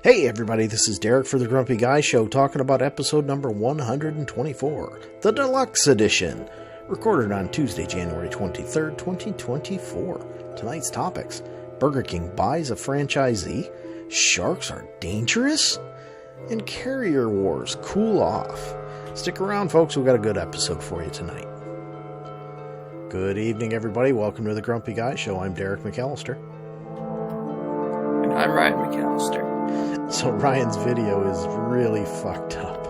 Hey everybody, this is Derek for the Grumpy Guy Show, talking about episode number 124, the Deluxe Edition, recorded on Tuesday, January 23rd, 2024. Tonight's topics: Burger King buys a franchisee, sharks are dangerous, and carrier wars cool off. Stick around, folks, we've got a good episode for you tonight. Good evening, everybody. Welcome to the Grumpy Guy Show. I'm Derek McAllister. And I'm Ryan McAllister. So Ryan's video is really fucked up.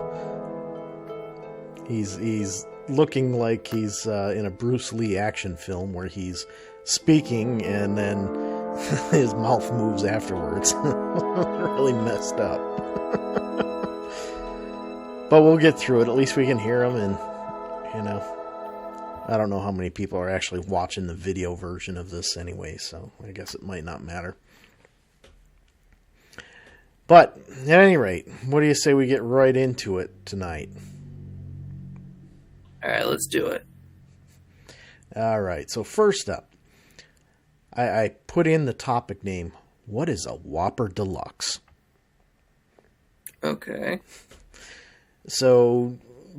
He's looking like he's in a Bruce Lee action film where he's speaking and then his mouth moves afterwards. Really messed up. But we'll get through it. At least we can hear him, and I don't know how many people are actually watching the video version of this anyway, so I guess it might not matter. But, at any rate, what do you say we get right into it tonight? Alright, let's do it. Alright, so first up, I put in the topic name, what is a Whopper Deluxe? Okay. So,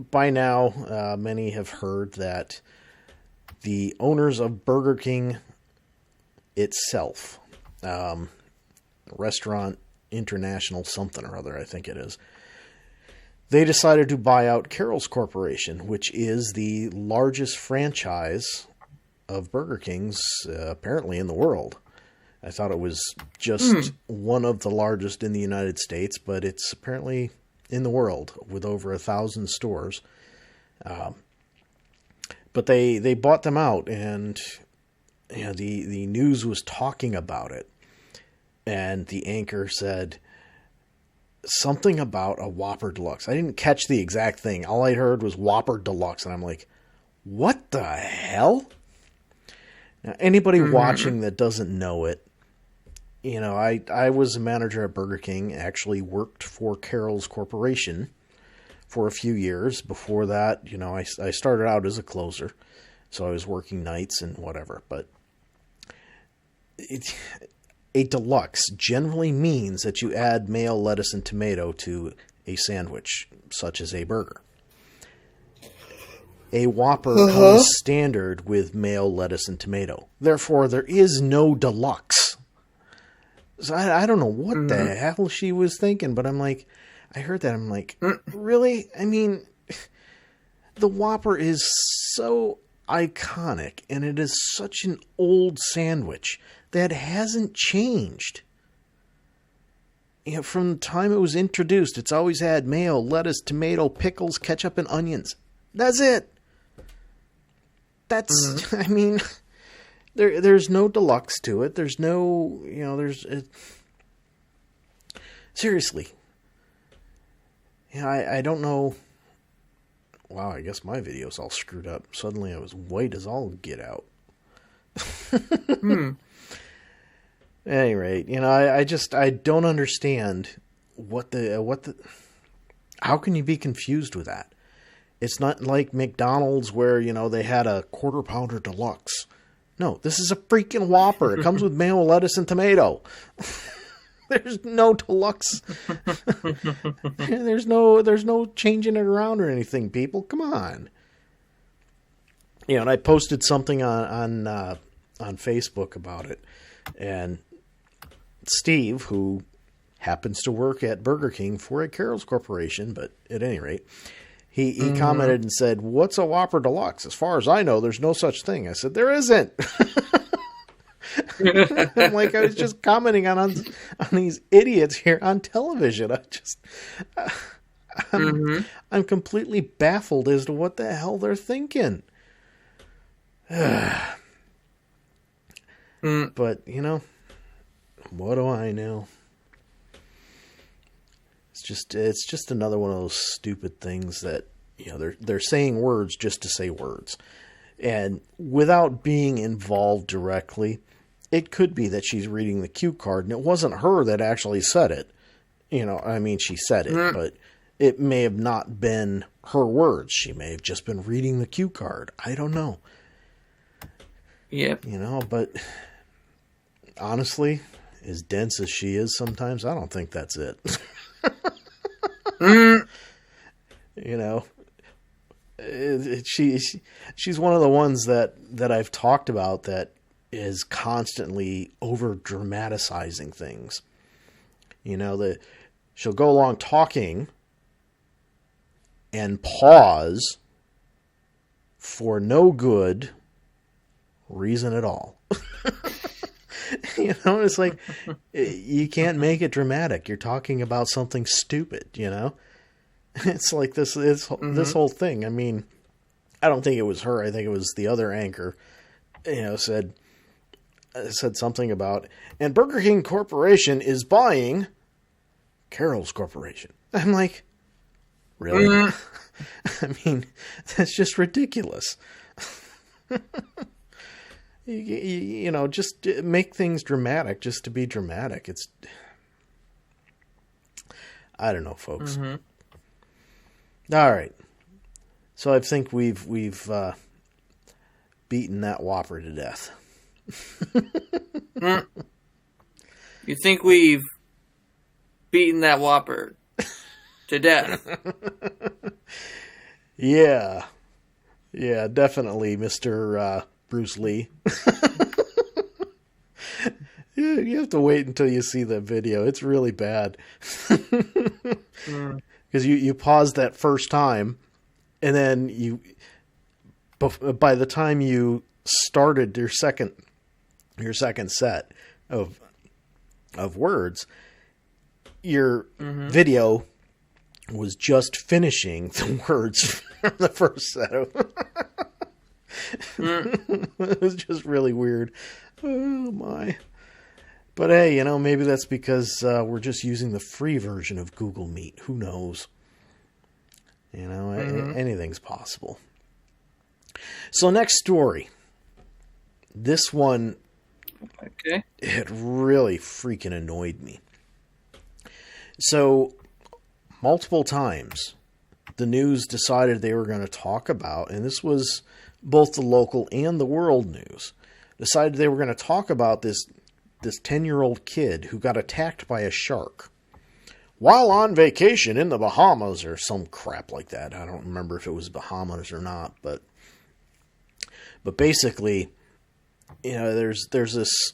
by now, many have heard that the owners of Burger King itself, restaurant International something or other, I think it is, they decided to buy out Carroll's Corporation, which is the largest franchise of Burger King's apparently in the world. I thought it was just one of the largest in the United States, but it's apparently in the world with over 1,000 stores. But they bought them out, and the news was talking about it. And the anchor said something about a Whopper Deluxe. I didn't catch the exact thing. All I heard was Whopper Deluxe. And I'm like, what the hell? Now, anybody watching that doesn't know it, I was a manager at Burger King, actually worked for Carroll's Corporation for a few years. Before that, I started out as a closer. So I was working nights and whatever. But a deluxe generally means that you add mayo, lettuce, and tomato to a sandwich, such as a burger. A Whopper comes standard with mayo, lettuce, and tomato. Therefore, there is no deluxe. So I don't know what the hell she was thinking, but I'm like, I heard that, I'm like, really? I mean, the Whopper is so iconic, and it is such an old sandwich that hasn't changed. From the time it was introduced, it's always had mayo, lettuce, tomato, pickles, ketchup, and onions. That's it. That's, I mean, there's no deluxe to it. There's no, seriously. I don't know. Wow, I guess my video's all screwed up. Suddenly I was white as all get out. At any rate, I don't understand how can you be confused with that? It's not like McDonald's where, they had a quarter pounder deluxe. No, this is a freaking Whopper. It comes with mayo, lettuce, and tomato. There's no deluxe. There's no changing it around or anything, people. Come on. And I posted something on Facebook about it, and Steve, who happens to work at Burger King for a Carroll's Corporation, but at any rate, he commented and said, "What's a Whopper Deluxe? As far as I know, there's no such thing." I said, "There isn't." I'm like, I was just commenting on these idiots here on television. I'm completely baffled as to what the hell they're thinking. But, what do I know? It's just another one of those stupid things that, they're saying words just to say words. And without being involved directly, it could be that she's reading the cue card and it wasn't her that actually said it. She said it, but it may have not been her words. She may have just been reading the cue card. I don't know. Yep. But honestly, as dense as she is sometimes, I don't think that's it. You know, she's one of the ones that I've talked about that is constantly over dramatizing things. You know, she'll go along talking and pause for no good reason at all. You know, it's like, you can't make it dramatic. You're talking about something stupid, you know? It's like this whole thing. I mean, I don't think it was her. I think it was the other anchor, you know, said something about, and Burger King Corporation is buying Carol's Corporation. I'm like, really? I mean, that's just ridiculous. You know, just make things dramatic just to be dramatic. I don't know, folks. All right. So I think we've beaten that Whopper to death. You think we've beaten that Whopper to death? Yeah. Yeah, definitely, Mr. Bruce Lee. You have to wait until you see the video. It's really bad. Because you pause that first time, and then by the time you started your second set of words, your video was just finishing the words from the first set of. It was just really weird. Oh my. But hey, you know, maybe that's because we're just using the free version of Google Meet. Who knows? You know, anything's possible. So next story. This one, okay, it really freaking annoyed me. So multiple times, the news decided they were going to talk about, and this was both the local and the world news, decided they were going to talk about this 10-year-old kid who got attacked by a shark while on vacation in the Bahamas or some crap like that. I don't remember if it was Bahamas or not, but basically, you know, there's this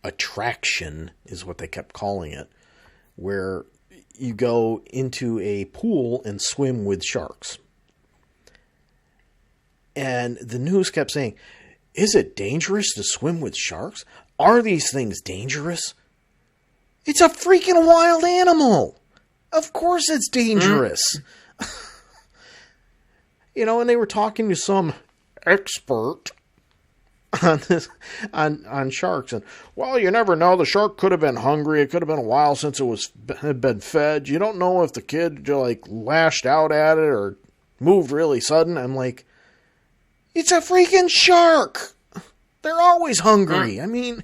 attraction, is what they kept calling it, where you go into a pool and swim with sharks. And the news kept saying, is it dangerous to swim with sharks? Are these things dangerous? It's a freaking wild animal. Of course it's dangerous. You know, and they were talking to some expert on sharks, and well, you never know. The shark could have been hungry. It could have been a while since had been fed. You don't know if the kid like lashed out at it or moved really sudden. I'm like, it's a freaking shark. They're always hungry. I mean,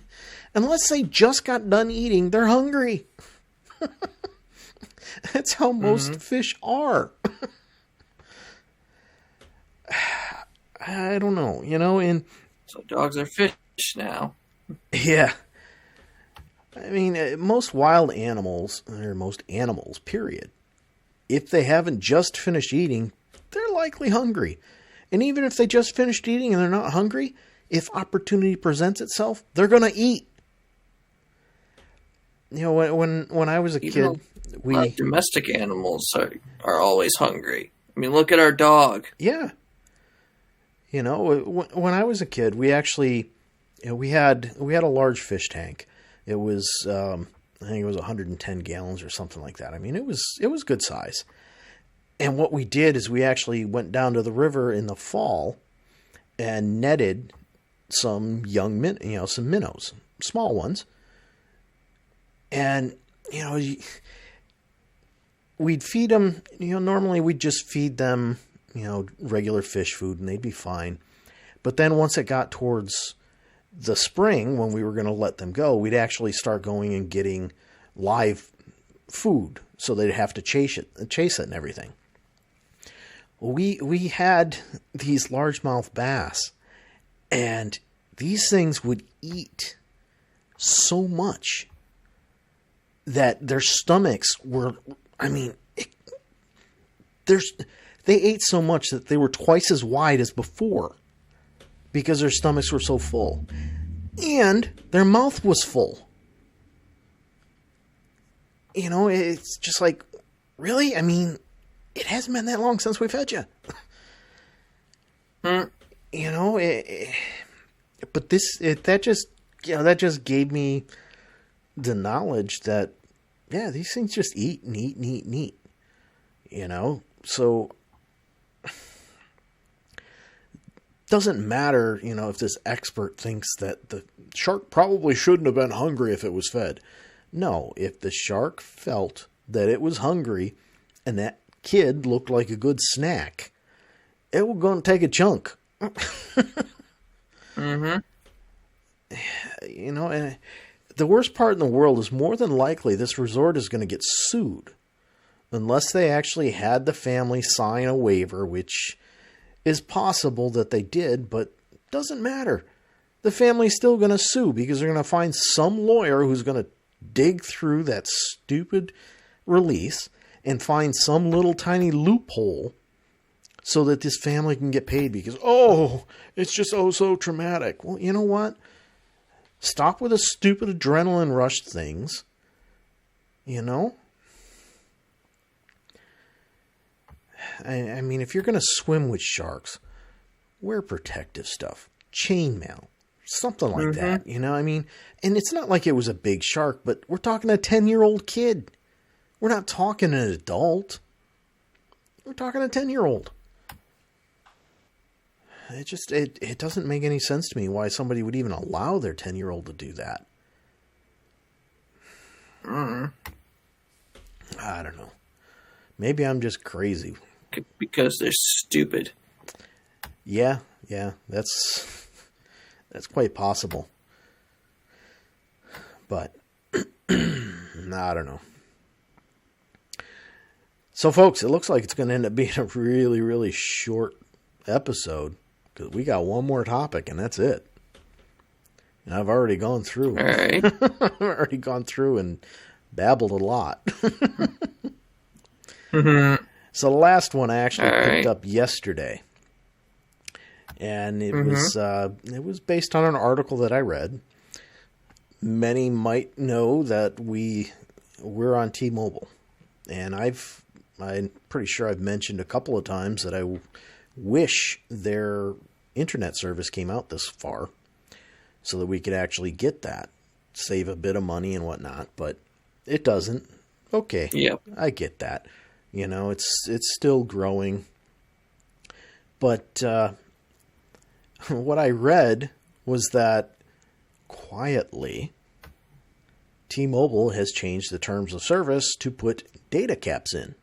unless they just got done eating, they're hungry. That's how most fish are. I don't know, you know, and so dogs are fish now. Yeah. I mean, most wild animals, or most animals, period, if they haven't just finished eating, they're likely hungry. And even if they just finished eating and they're not hungry, if opportunity presents itself, they're going to eat. You know, when I was a kid, domestic animals are always hungry. I mean, look at our dog. Yeah. You know, when I was a kid, we actually, you know, we had a large fish tank. It was, I think it was 110 gallons or something like that. I mean, it was good size. And what we did is we actually went down to the river in the fall and netted some young some minnows, small ones. And, you know, we'd feed them, you know, normally we'd just feed them, you know, regular fish food and they'd be fine. But then once it got towards the spring, when we were going to let them go, we'd actually start going and getting live food. So they'd have to chase it and everything. We had these largemouth bass, and these things would eat so much that their stomachs were, they ate so much that they were twice as wide as before because their stomachs were so full. And their mouth was full. You know, it's just like, really? I mean, it hasn't been that long since we fed you. You know, but that just gave me the knowledge that, yeah, these things just eat and eat and eat and eat. You know, so doesn't matter, you know, if this expert thinks that the shark probably shouldn't have been hungry if it was fed. No, if the shark felt that it was hungry and that kid looked like a good snack, it was going to take a chunk. Mm-hmm. You know, and the worst part in the world is more than likely this resort is going to get sued unless they actually had the family sign a waiver, which is possible that they did, but doesn't matter. The family's still going to sue because they're going to find some lawyer who's going to dig through that stupid release and find some little tiny loophole so that this family can get paid because, oh, it's just so traumatic. Well, you know what? Stop with the stupid adrenaline rush things. You know? I mean, if you're going to swim with sharks, wear protective stuff. Chainmail. Something like that. You know, I mean, and it's not like it was a big shark, but we're talking a 10-year-old kid. We're not talking an adult. We're talking a 10-year-old. It doesn't make any sense to me why somebody would even allow their 10-year-old to do that. I don't know. Maybe I'm just crazy. Because they're stupid. Yeah, that's quite possible. But I don't know. So, folks, it looks like it's going to end up being a really, really short episode because we got one more topic and that's it. And I've already gone through. All right. I've already gone through and babbled a lot. Mm-hmm. So the last one I actually picked right. up yesterday. And it was based on an article that I read. Many might know that we're on T-Mobile. And I'm pretty sure I've mentioned a couple of times that I wish their internet service came out this far so that we could actually get that, save a bit of money and whatnot, but it doesn't. Okay. Yep. I get that. You know, it's still growing. But what I read was that quietly T-Mobile has changed the terms of service to put data caps in.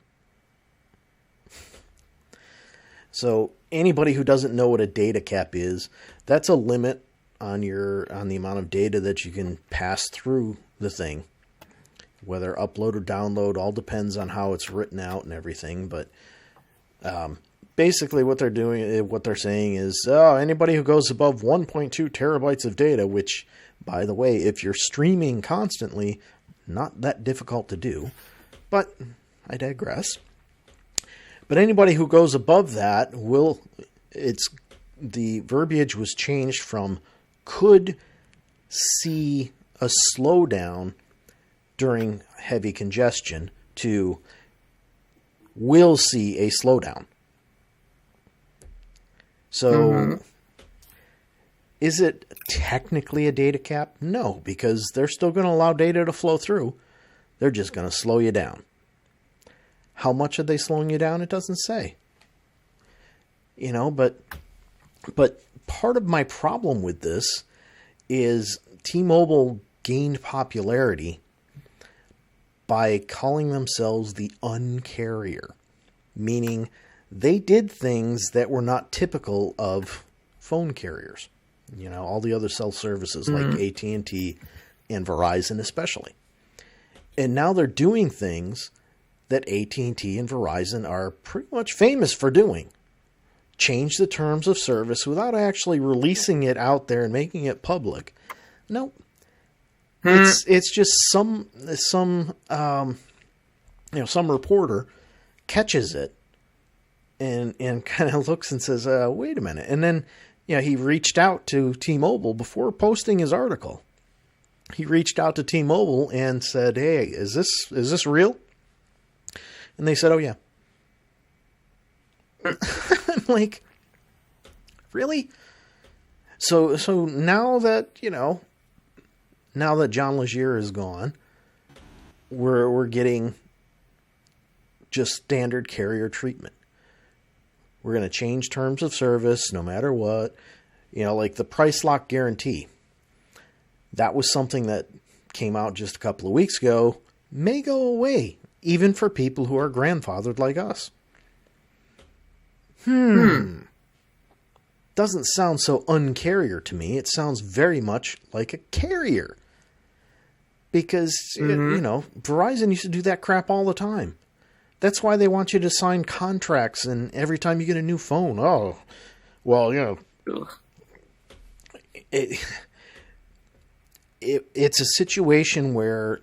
So anybody who doesn't know what a data cap is, that's a limit on the amount of data that you can pass through the thing. Whether upload or download all depends on how it's written out and everything, but basically what they're saying is anybody who goes above 1.2 terabytes of data, which, by the way, if you're streaming constantly, not that difficult to do, but I digress. But anybody who goes above that the verbiage was changed from could see a slowdown during heavy congestion to will see a slowdown. So is it technically a data cap? No, because they're still going to allow data to flow through. They're just going to slow you down. How much are they slowing you down? It doesn't say. You know, but part of my problem with this is T-Mobile gained popularity by calling themselves the uncarrier, meaning they did things that were not typical of phone carriers. You know, all the other cell services like AT&T and Verizon especially. And now they're doing things that AT&T and Verizon are pretty much famous for doing. Change the terms of service without actually releasing it out there and making it public. Nope. It's just some some reporter catches it and kind of looks and says, wait a minute. And then, he reached out to T-Mobile before posting his article. He reached out to T-Mobile and said, hey, is this real? And they said, oh yeah. I'm like, really? So now that, now that John Legere is gone, we're getting just standard carrier treatment. We're going to change terms of service no matter what. Like the price lock guarantee. That was something that came out just a couple of weeks ago. May go away, even for people who are grandfathered like us. Doesn't sound so uncarrier to me. It sounds very much like a carrier. Because, Verizon used to do that crap all the time. That's why they want you to sign contracts, and every time you get a new phone, it's a situation where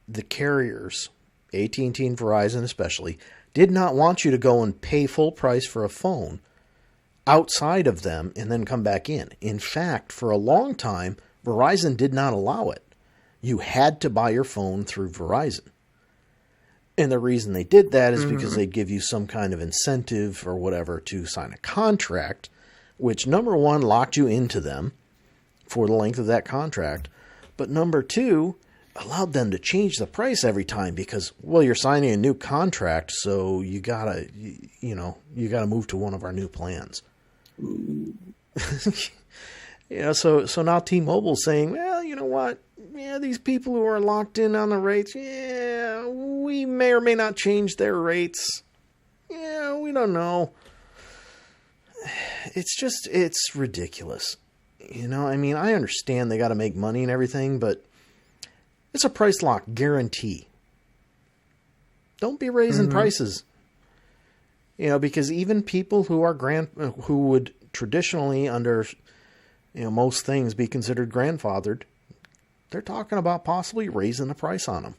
the carriers, AT&T and Verizon especially, did not want you to go and pay full price for a phone outside of them and then come back in. In fact, for a long time, Verizon did not allow it. You had to buy your phone through Verizon. And the reason they did that is because they'd give you some kind of incentive or whatever to sign a contract, which, number one, locked you into them for the length of that contract. But number two, allowed them to change the price every time because, you're signing a new contract, so you gotta move to one of our new plans. So now T-Mobile's saying, well, you know what? Yeah, these people who are locked in on the rates, we may or may not change their rates. Yeah, we don't know. It's ridiculous. I understand they got to make money and everything, but it's a price lock guarantee. Don't be raising prices. Because even people who are who would traditionally under most things be considered grandfathered, they're talking about possibly raising the price on them.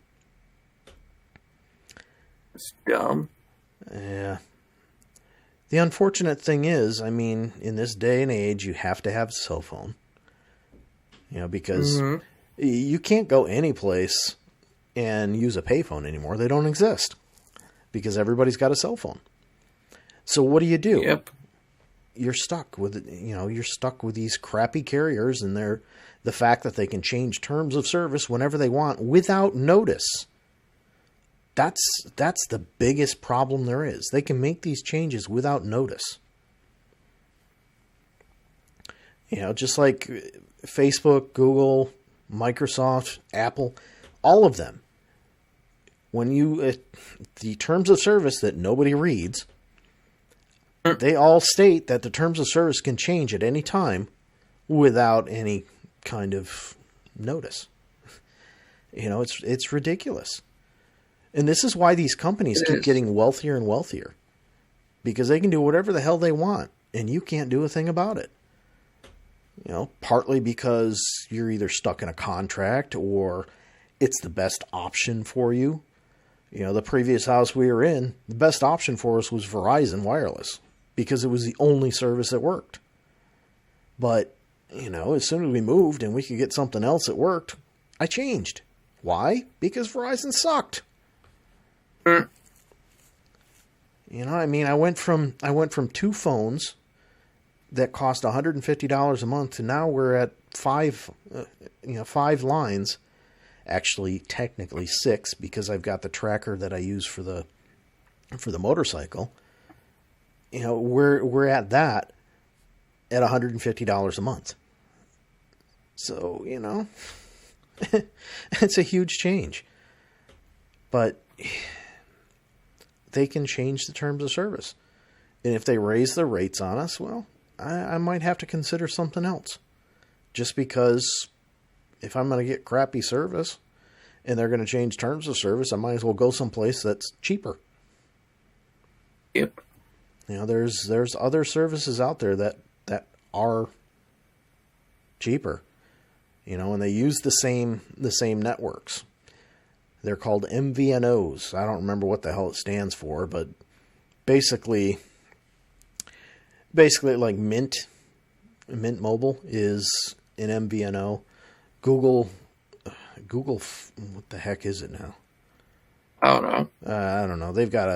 It's dumb. Yeah. The unfortunate thing is, in this day and age, you have to have a cell phone. Because you can't go any place and use a payphone anymore. They don't exist. Because everybody's got a cell phone. So what do? Yep. You're stuck with these crappy carriers and the fact that they can change terms of service whenever they want without notice. That's the biggest problem there is. They can make these changes without notice. Just like Facebook, Google, Microsoft, Apple, all of them. When the terms of service that nobody reads, they all state that the terms of service can change at any time without any kind of notice. It's ridiculous. And this is why these companies keep getting wealthier and wealthier. Because they can do whatever the hell they want, and you can't do a thing about it. Partly because you're either stuck in a contract or it's the best option for you. The previous house we were in, the best option for us was Verizon Wireless because it was the only service that worked. But, as soon as we moved and we could get something else that worked, I changed. Why? Because Verizon sucked. I went from two phones that cost $150 a month to now we're at five lines. Actually, technically 6 because I've got the tracker that I use for the motorcycle. We're at that at $150 a month. So, it's a huge change. But they can change the terms of service. And if they raise the rates on us, I might have to consider something else. Just because if I'm going to get crappy service and they're going to change terms of service, I might as well go someplace that's cheaper. Yep. There's other services out there that are cheaper. and they use the same networks. They're called MVNOs. I don't remember what the hell it stands for, but basically like Mint Mobile is an MVNO. Google, what the heck is it now? I don't know. I don't know. They've got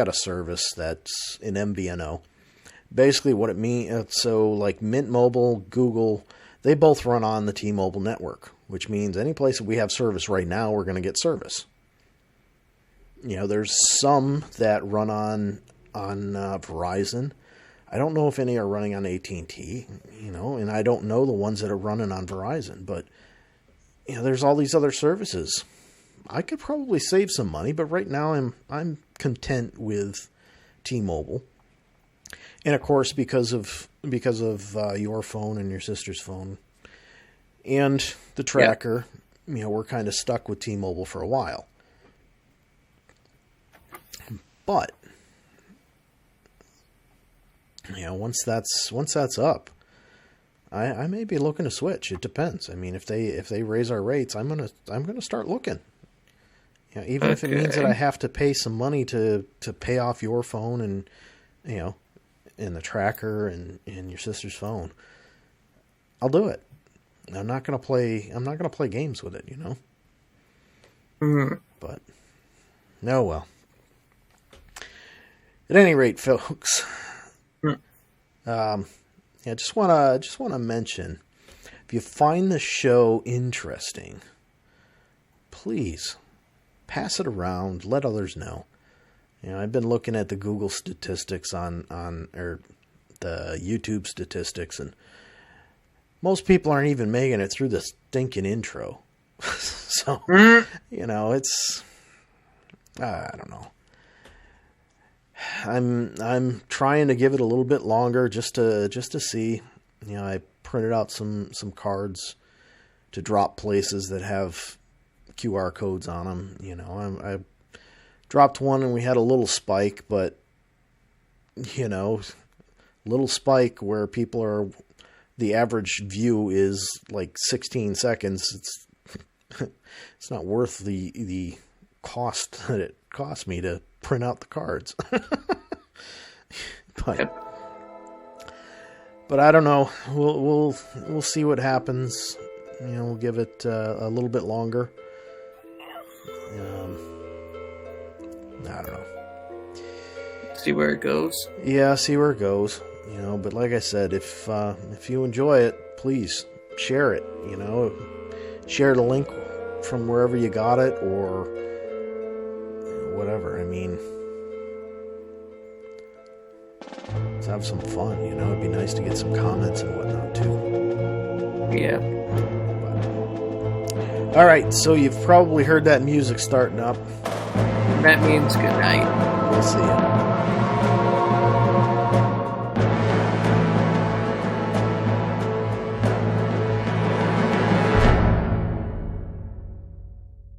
a service that's an MVNO. Basically, what it means. So, like Mint Mobile, Google, they both run on the T-Mobile network, which means any place that we have service right now, we're going to get service. There's some that run on Verizon. I don't know if any are running on AT&T. And I don't know the ones that are running on Verizon, but there's all these other services. I could probably save some money, but right now I'm content with T-Mobile. And of course, because of your phone and your sister's phone and the tracker, we're kind of stuck with T-Mobile for a while. But once that's up, I may be looking to switch. It depends. I mean, if they raise our rates, I'm gonna start looking. Even if it means that I have to pay some money to pay off your phone and and the tracker and your sister's phone, I'll do it. I'm not gonna play games with it, Mm-hmm. But no, well. At any rate, folks, just wanna mention, if you find the show interesting, please pass it around, let others know. I've been looking at the Google statistics or the YouTube statistics, and most people aren't even making it through the stinking intro. So, it's, I don't know. I'm trying to give it a little bit longer just to see. I printed out some cards to drop places that have QR codes on them. I dropped one and we had a little spike, but little spike where people are, the average view is like 16 seconds. It's not worth the cost that it cost me to print out the cards. But I don't know. We'll see what happens. We'll give it a little bit longer. I don't know. See where it goes. Yeah, see where it goes. But like I said, if you enjoy it, please share it. Share the link from wherever you got it or whatever. I mean, let's have some fun. It'd be nice to get some comments and whatnot too. Yeah. All right, so you've probably heard that music starting up. That means good night. We'll see you.